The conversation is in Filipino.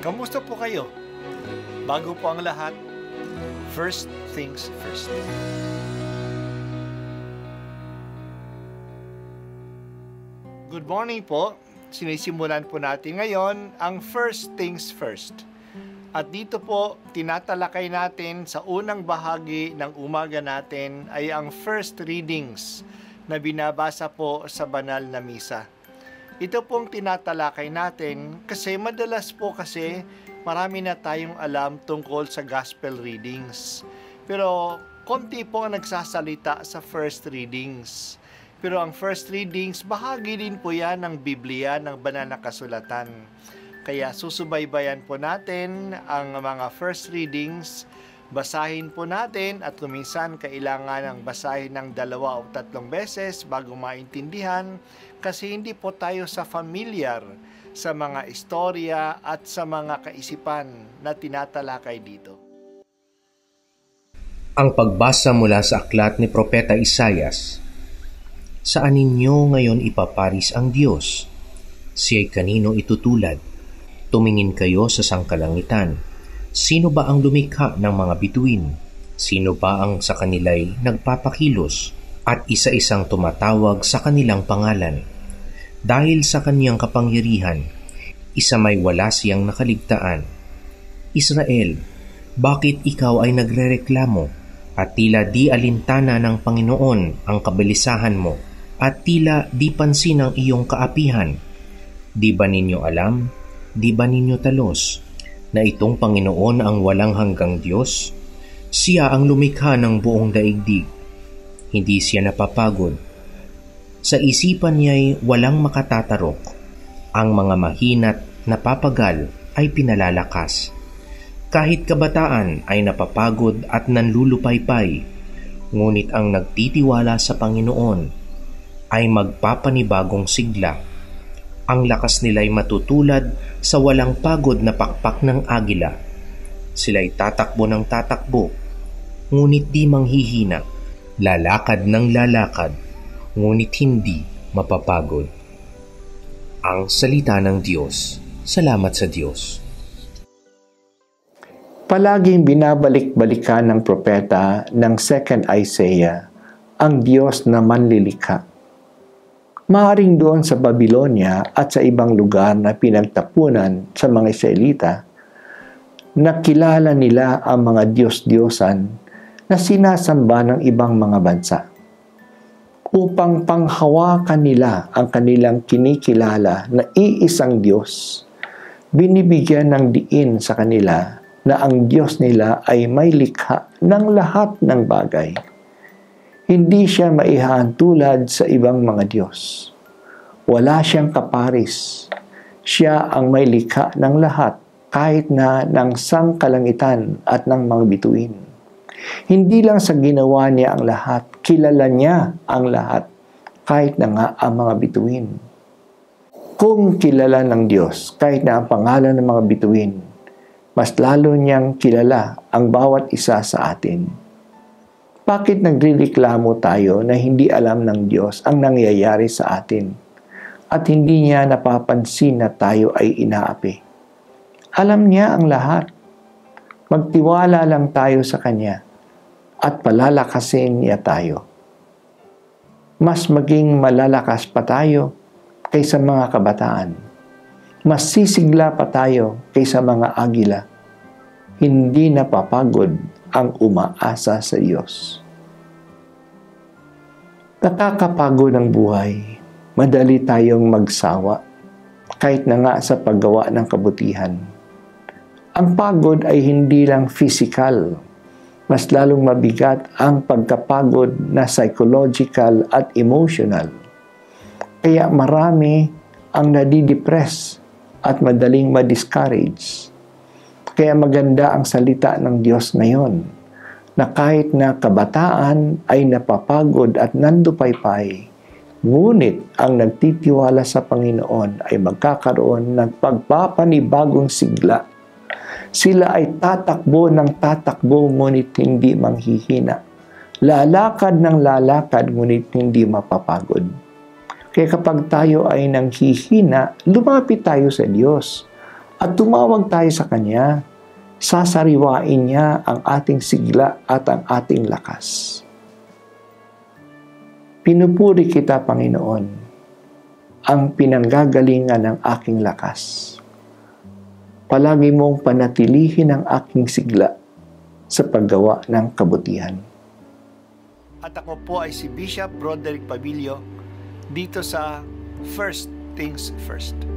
Kamusta po kayo? Bago po ang lahat, first things first. Good morning po. Sinisimulan po natin ngayon ang first things first. At dito po, tinatalakay natin sa unang bahagi ng umaga natin ay ang first readings na binabasa po sa banal na misa. Ito pong tinatalakay natin kasi madalas po kasi marami na tayong alam tungkol sa gospel readings. Pero konti po ang nagsasalita sa first readings. Pero ang first readings, bahagi din po yan ng Biblia, ng banal na kasulatan. Kaya susubaybayan po natin ang mga first readings. Basahin po natin at kuminsan kailangan ng basahin ng 2 o 3 beses bago maintindihan kasi hindi po tayo familiar sa mga istorya at sa mga kaisipan na tinatalakay dito. Ang pagbasa mula sa aklat ni Propeta Isaias. Saan ninyo ngayon ipaparis ang Diyos? Siya'y kanino itutulad? Tumingin kayo sa sangkalangitan. Sino ba ang lumikha ng mga bituin? Sino ba ang sa kanila'y nagpapakilos at isa-isang tumatawag sa kanilang pangalan? Dahil sa kaniyang kapangyarihan, isa may wala siyang nakaligtaan. Israel, bakit ikaw ay nagrereklamo at tila di alintana ng Panginoon ang kabalisahan mo at tila di pansin ang iyong kaapihan? Di ba ninyo alam? Di ba ninyo talos na itong Panginoon ang walang hanggang Diyos? Siya ang lumikha ng buong daigdig. Hindi siya napapagod. Sa isipan niya'y walang makatatarok. Ang mga mahina't napapagal ay pinalalakas. Kahit kabataan ay napapagod at nanlulupaypay, ngunit ang nagtitiwala sa Panginoon ay magpapanibagong sigla. Ang lakas nila'y matutulad sa walang pagod na pakpak ng agila. Sila'y tatakbo ng tatakbo, ngunit di manghihina. Lalakad ng lalakad, ngunit hindi mapapagod. Ang salita ng Diyos. Salamat sa Diyos. Palaging binabalik-balikan ng propeta ng 2nd Isaiah ang Diyos na manlilikha. Maaring doon sa Babylonia at sa ibang lugar na pinagtapunan sa mga Israelita, nakilala nila ang mga Diyos-Diyosan na sinasamba ng ibang mga bansa. Upang panghawakan nila ang kanilang kinikilala na iisang Diyos, binibigyan ng diin sa kanila na ang Diyos nila ay may likha ng lahat ng bagay. Hindi siya maihaan tulad sa ibang mga Diyos. Wala siyang kaparis. Siya ang may likha ng lahat, kahit na ng sangkalangitan at ng mga bituin. Hindi lang sa ginawa niya ang lahat, kilala niya ang lahat, kahit na nga ang mga bituin. Kung kilala ng Diyos, kahit na ang pangalan ng mga bituin, mas lalo niyang kilala ang bawat isa sa atin. Bakit nagrereklamo tayo na hindi alam ng Diyos ang nangyayari sa atin at hindi niya napapansin na tayo ay inaapi? Alam niya ang lahat. Magtiwala lang tayo sa Kanya at palalakasin niya tayo. Mas maging malalakas pa tayo kaysa mga kabataan. Mas sisigla pa tayo kaysa mga agila. Hindi napapagod ang umaasa sa Diyos. Nakakapagod ang buhay. Madali tayong magsawa, kahit na nga sa paggawa ng kabutihan. Ang pagod ay hindi lang physical. Mas lalong mabigat ang pagkapagod na psychological at emotional. Kaya marami ang nadidepress at madaling ma-discourage. Kaya maganda ang salita ng Diyos ngayon na kahit na kabataan ay napapagod at nandupaypay, ngunit ang nagtitiwala sa Panginoon ay magkakaroon ng pagpapanibagong sigla. Sila ay tatakbo ng tatakbo ngunit hindi manghihina. Lalakad ng lalakad ngunit hindi mapapagod. Kaya kapag tayo ay nanghihina, lumapit tayo sa Diyos at tumawag tayo sa Kanya, sasariwain niya ang ating sigla at ang ating lakas. Pinupuri kita, Panginoon, ang pinanggagalingan ng aking lakas. Palagi mong panatilihin ang aking sigla sa paggawa ng kabutihan. At ako po ay si Bishop Broderick Pabilio dito sa First Things First.